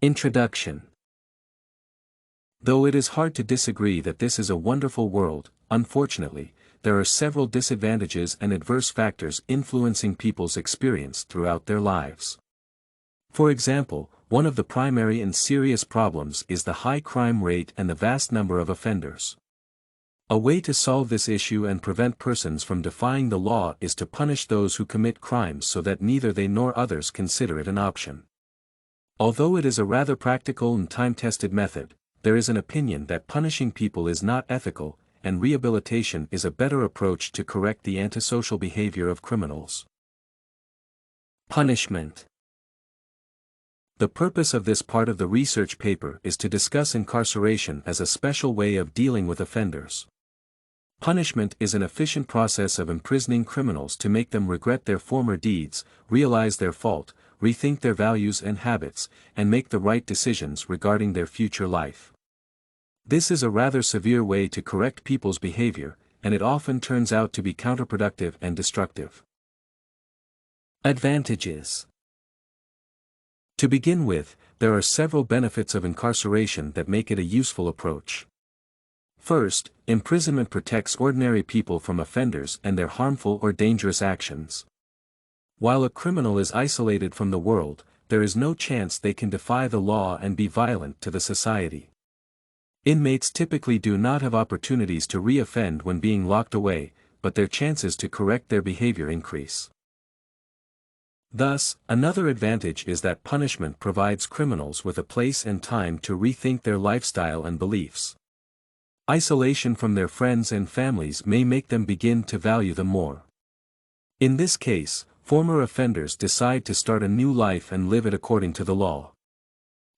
Introduction. Though it is hard to disagree that this is a wonderful world, unfortunately, there are several disadvantages and adverse factors influencing people's experience throughout their lives. For example, one of the primary and serious problems is the high crime rate and the vast number of offenders. A way to solve this issue and prevent persons from defying the law is to punish those who commit crimes so that neither they nor others consider it an option. Although it is a rather practical and time-tested method, there is an opinion that punishing people is not ethical, and rehabilitation is a better approach to correct the antisocial behavior of criminals. Punishment. The purpose of this part of the research paper is to discuss incarceration as a special way of dealing with offenders. Punishment is an efficient process of imprisoning criminals to make them regret their former deeds, realize their fault, rethink their values and habits, and make the right decisions regarding their future life. This is a rather severe way to correct people's behavior, and it often turns out to be counterproductive and destructive. Advantages. To begin with, there are several benefits of incarceration that make it a useful approach. First, imprisonment protects ordinary people from offenders and their harmful or dangerous actions. While a criminal is isolated from the world, there is no chance they can defy the law and be violent to the society. Inmates typically do not have opportunities to re-offend when being locked away, but their chances to correct their behavior increase. Thus, another advantage is that punishment provides criminals with a place and time to rethink their lifestyle and beliefs. Isolation from their friends and families may make them begin to value them more. In this case, former offenders decide to start a new life and live it according to the law.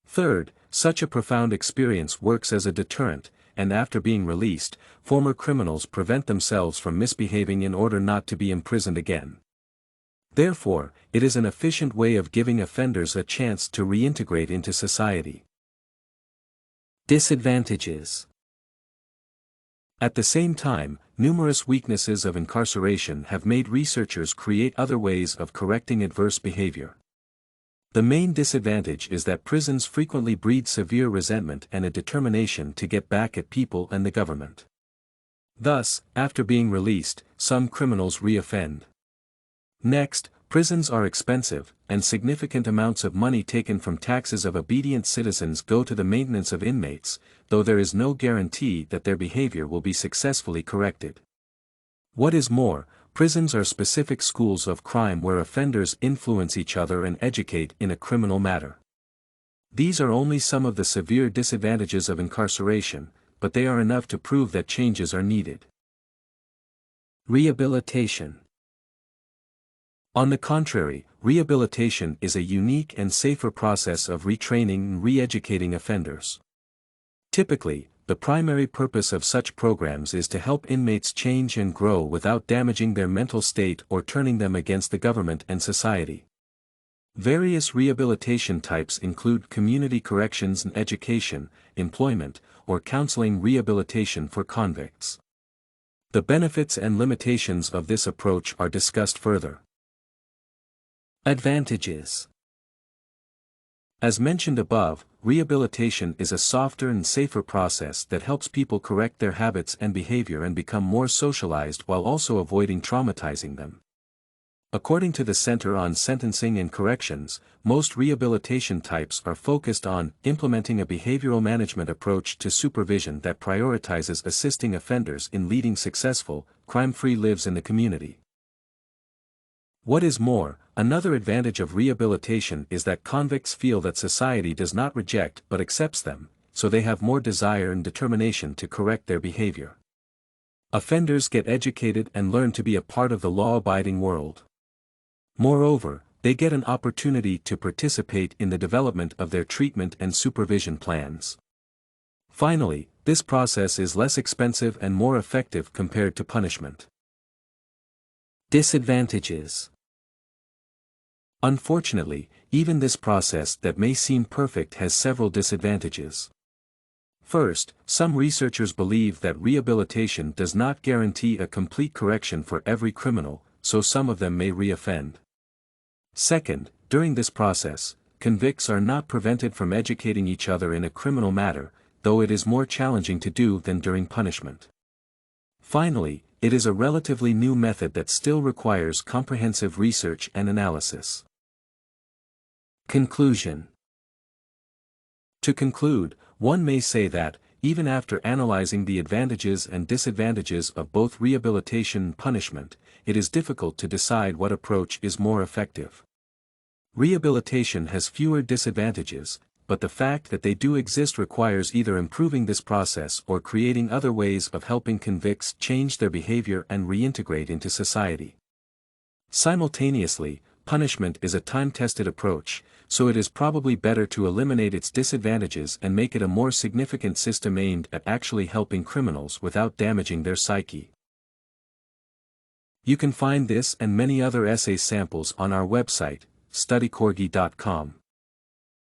Third, such a profound experience works as a deterrent, and after being released, former criminals prevent themselves from misbehaving in order not to be imprisoned again. Therefore, it is an efficient way of giving offenders a chance to reintegrate into society. Disadvantages. At the same time, numerous weaknesses of incarceration have made researchers create other ways of correcting adverse behavior. The main disadvantage is that prisons frequently breed severe resentment and a determination to get back at people and the government. Thus, after being released, some criminals re-offend. Next, prisons are expensive, and significant amounts of money taken from taxes of obedient citizens go to the maintenance of inmates, though there is no guarantee that their behavior will be successfully corrected. What is more, prisons are specific schools of crime where offenders influence each other and educate in a criminal matter. These are only some of the severe disadvantages of incarceration, but they are enough to prove that changes are needed. Rehabilitation. On the contrary, rehabilitation is a unique and safer process of retraining and re-educating offenders. Typically, the primary purpose of such programs is to help inmates change and grow without damaging their mental state or turning them against the government and society. Various rehabilitation types include community corrections and education, employment, or counseling rehabilitation for convicts. The benefits and limitations of this approach are discussed further. Advantages. As mentioned above, rehabilitation is a softer and safer process that helps people correct their habits and behavior and become more socialized while also avoiding traumatizing them. According to the Center on Sentencing and Corrections, most rehabilitation types are focused on implementing a behavioral management approach to supervision that prioritizes assisting offenders in leading successful, crime-free lives in the community. What is more, another advantage of rehabilitation is that convicts feel that society does not reject but accepts them, so they have more desire and determination to correct their behavior. Offenders get educated and learn to be a part of the law-abiding world. Moreover, they get an opportunity to participate in the development of their treatment and supervision plans. Finally, this process is less expensive and more effective compared to punishment. Disadvantages. Unfortunately, even this process that may seem perfect has several disadvantages. First, some researchers believe that rehabilitation does not guarantee a complete correction for every criminal, so some of them may re-offend. Second, during this process, convicts are not prevented from educating each other in a criminal matter, though it is more challenging to do than during punishment. Finally, it is a relatively new method that still requires comprehensive research and analysis. Conclusion. To conclude, one may say that, even after analyzing the advantages and disadvantages of both rehabilitation and punishment, it is difficult to decide what approach is more effective. Rehabilitation has fewer disadvantages, but the fact that they do exist requires either improving this process or creating other ways of helping convicts change their behavior and reintegrate into society. Simultaneously, punishment is a time-tested approach, so it is probably better to eliminate its disadvantages and make it a more significant system aimed at actually helping criminals without damaging their psyche. You can find this and many other essay samples on our website, studycorgi.com.